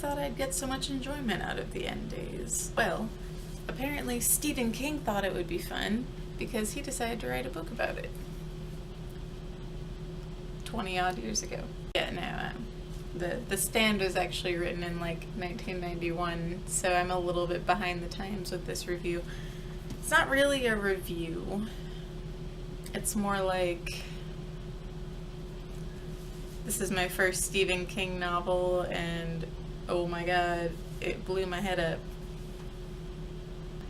thought I'd get so much enjoyment out of the end days. Well, apparently Stephen King thought it would be fun because he decided to write a book about it. 20 odd years ago. Yeah, no, the Stand was actually written in like 1991, so I'm a little bit behind the times with this review. It's not really a review. It's more like, this is my first Stephen King novel, and oh my god, it blew my head up.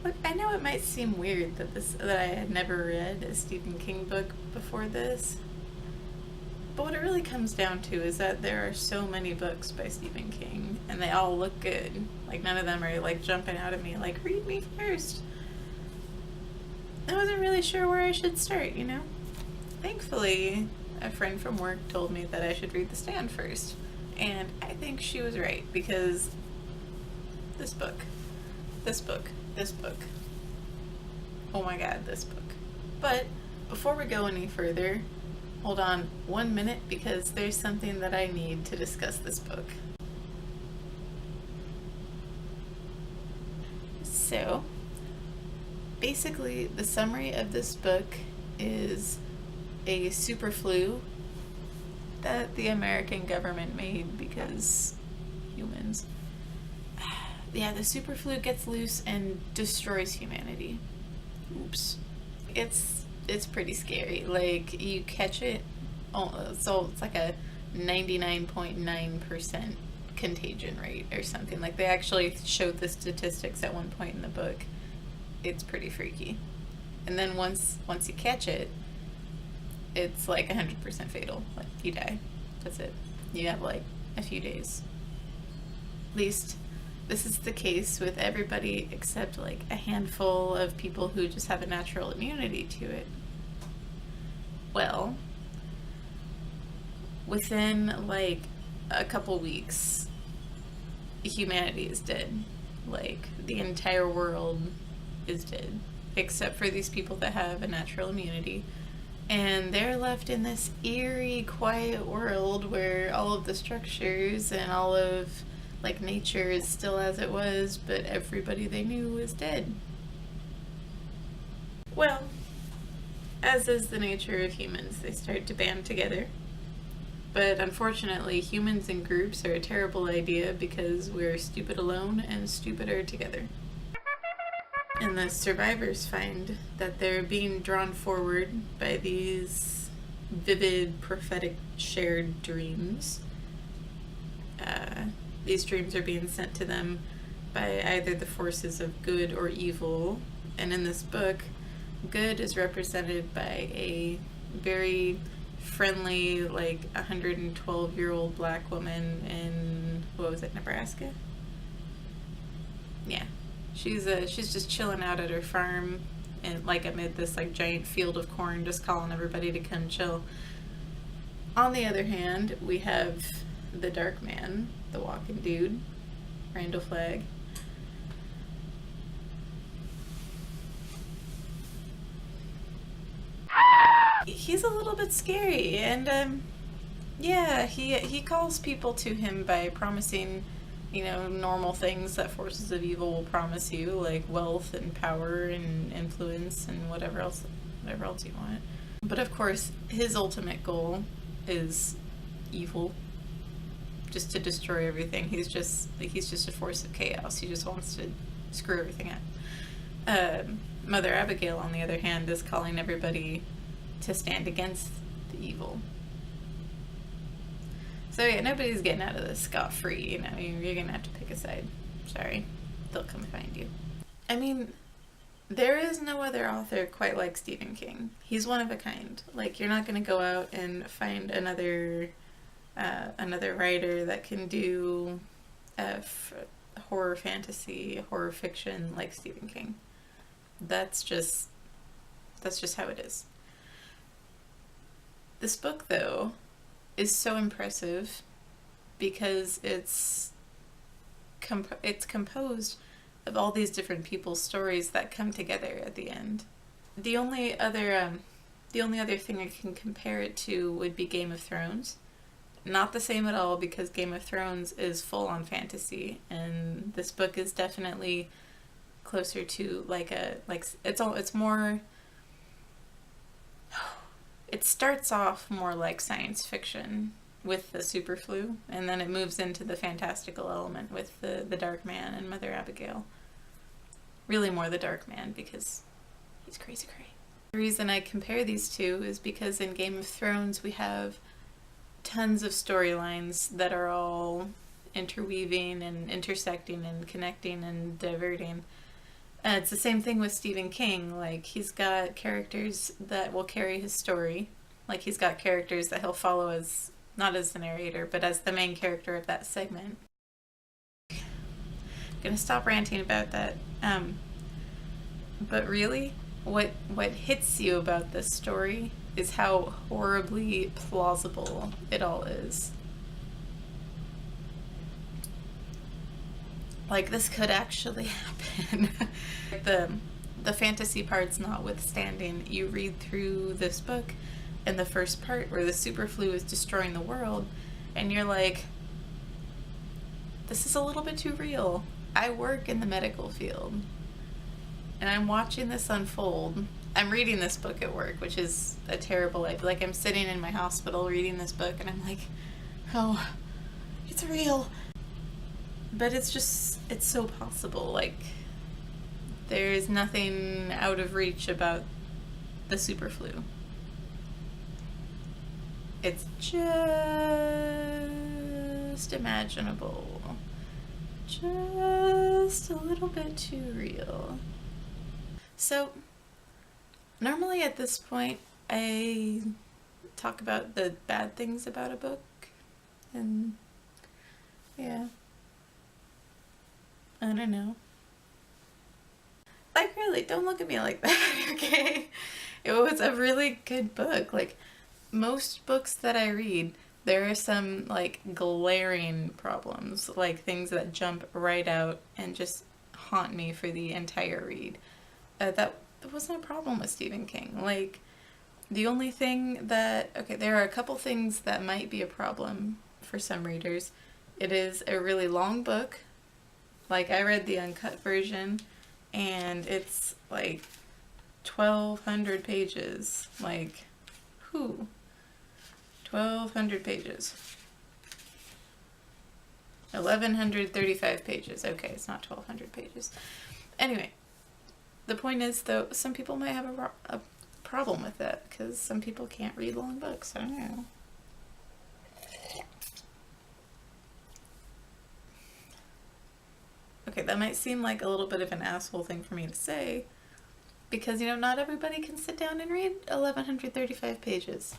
Look, I know it might seem weird that I had never read a Stephen King book before this, but what it really comes down to is that there are so many books by Stephen King, and they all look good. Like, none of them are like jumping out at me like, read me first. I wasn't really sure where I should start, you know? Thankfully, a friend from work told me that I should read The Stand first, and I think she was right, because this book, oh my god, this book. But before we go any further, hold on 1 minute, because there's something that I need to discuss this book. So, basically, the summary of this book is a super flu that the American government made because humans. Yeah, the super flu gets loose and destroys humanity. Oops. It's pretty scary. Like, you catch it, so it's like a 99.9% contagion rate or something. Like, they actually showed the statistics at one point in the book. It's pretty freaky. And then once you catch it, it's like 100% fatal. Like, you die. That's it. You have like a few days. At least this is the case with everybody except like a handful of people who just have a natural immunity to it. Well, within like a couple weeks, humanity is dead. Like, the entire world is dead, except for these people that have a natural immunity. And they're left in this eerie, quiet world where all of the structures and all of like nature is still as it was, but everybody they knew is dead. Well, as is the nature of humans, they start to band together. But unfortunately, humans in groups are a terrible idea because we're stupid alone and stupider together. And the survivors find that they're being drawn forward by these vivid, prophetic, shared dreams. These dreams are being sent to them by either the forces of good or evil. And in this book, good is represented by a very friendly, like 112-year-old black woman in, what was it, Nebraska? Yeah. She's just chilling out at her farm, and like amid this like giant field of corn, just calling everybody to come chill. On the other hand, we have the dark man, the walking dude, Randall Flagg. He's a little bit scary, and yeah, he calls people to him by promising, you know, normal things that forces of evil will promise you, like wealth and power and influence and whatever else you want. But of course, his ultimate goal is evil, just to destroy everything. He's just a force of chaos. He just wants to screw everything up. Mother Abigail, on the other hand, is calling everybody to stand against the evil. So yeah, nobody's getting out of this scot-free, you know, you're gonna have to pick a side. Sorry, they'll come find you. I mean, there is no other author quite like Stephen King. He's one of a kind. Like, you're not gonna go out and find another writer that can do horror fantasy, horror fiction like Stephen King. That's just how it is. This book, though, is so impressive because it's composed of all these different people's stories that come together at the end. The only other thing I can compare it to would be Game of Thrones. not the same at all, because Game of Thrones is full on fantasy, and this book is definitely closer to it's more, it starts off more like science fiction with the superflu, and then it moves into the fantastical element with the Dark Man and Mother Abigail. Really more the Dark Man, because he's crazy cray. The reason I compare these two is because in Game of Thrones we have tons of storylines that are all interweaving and intersecting and connecting and diverting. It's the same thing with Stephen King. Like, he's got characters that will carry his story. Like, he's got characters that he'll follow as, not as the narrator, but as the main character of that segment. I'm gonna stop ranting about that. But really, what hits you about this story is how horribly plausible it all is. Like, this could actually happen. The fantasy parts notwithstanding, you read through this book, and the first part where the superflu is destroying the world, and you're like, this is a little bit too real. I work in the medical field, and I'm watching this unfold. I'm reading this book at work, which is a terrible idea. Like, I'm sitting in my hospital reading this book, and I'm like, oh, it's real. But it's so possible. Like, there's nothing out of reach about the superflu. It's just imaginable. Just a little bit too real. So, normally at this point, I talk about the bad things about a book. And, yeah. I don't know. Like, really, don't look at me like that, okay? It was a really good book. Like, most books that I read, there are some, like, glaring problems. Like, things that jump right out and just haunt me for the entire read. That wasn't a problem with Stephen King. Like, the only thing that... Okay, there are a couple things that might be a problem for some readers. It is a really long book. Like, I read the uncut version, and it's like 1,200 pages. Like, whew. 1,200 pages. 1,135 pages. Okay, it's not 1,200 pages. Anyway, the point is, though, some people might have a problem with that, because some people can't read long books. I don't know. Okay, that might seem like a little bit of an asshole thing for me to say, because, you know, not everybody can sit down and read 1,135 pages.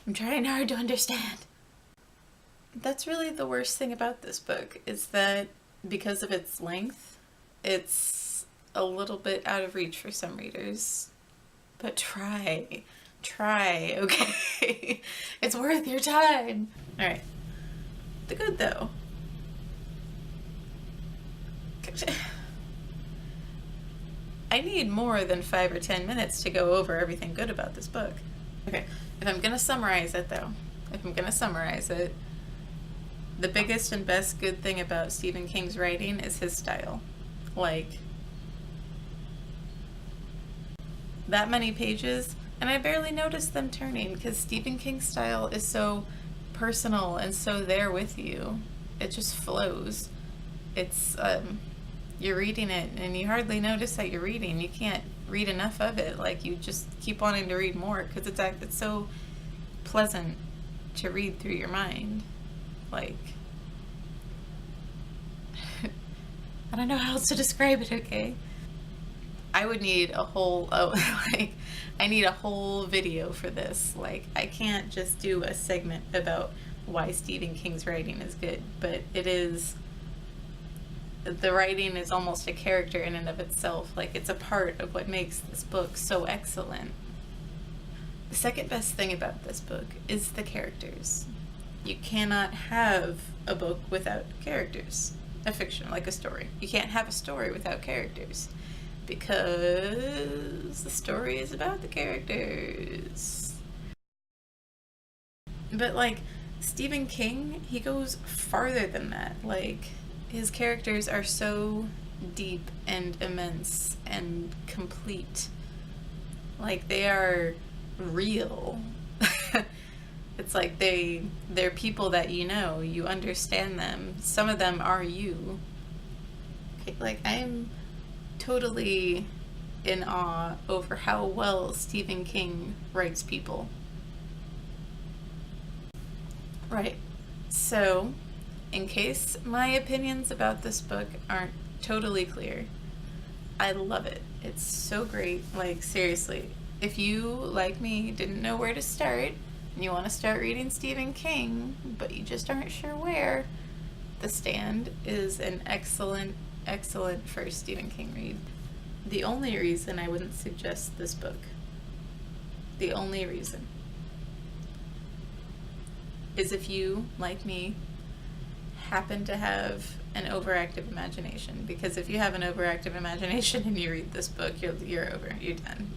I'm trying hard to understand. That's really the worst thing about this book, is that because of its length, it's a little bit out of reach for some readers. But try, okay? It's worth your time. Alright. The good, though. I need more than 5 or 10 minutes to go over everything good about this book. Okay, if I'm gonna summarize it, though, the biggest and best good thing about Stephen King's writing is his style. Like, that many pages, and I barely noticed them turning, because Stephen King's style is so personal and so there with you. It just flows. It's, you're reading it, and you hardly notice that you're reading. You can't read enough of it. Like, you just keep wanting to read more, because it's so pleasant to read through your mind. Like, I don't know how else to describe it, okay? I would need a whole, I need a whole video for this. Like, I can't just do a segment about why Stephen King's writing is good, but it is... The writing is almost a character in and of itself. Like, it's a part of what makes this book so excellent. The second best thing about this book is the characters. You cannot have a book without characters. A fiction, like a story. You can't have a story without characters, because the story is about the characters. But, like, Stephen King, he goes farther than that. Like, his characters are so deep and immense and complete. Like, they are real. It's like they're people that you understand them. Some of them are you. Okay, like, I'm totally in awe over how well Stephen King writes people. Right. So, in case my opinions about this book aren't totally clear, I love it. It's so great. Like, seriously, if you, like me, didn't know where to start, and you want to start reading Stephen King, but you just aren't sure where, The Stand is an excellent, excellent first Stephen King read. The only reason I wouldn't suggest this book, the only reason, is if you, like me, happen to have an overactive imagination. Because if you have an overactive imagination and you read this book, you're over. You're done.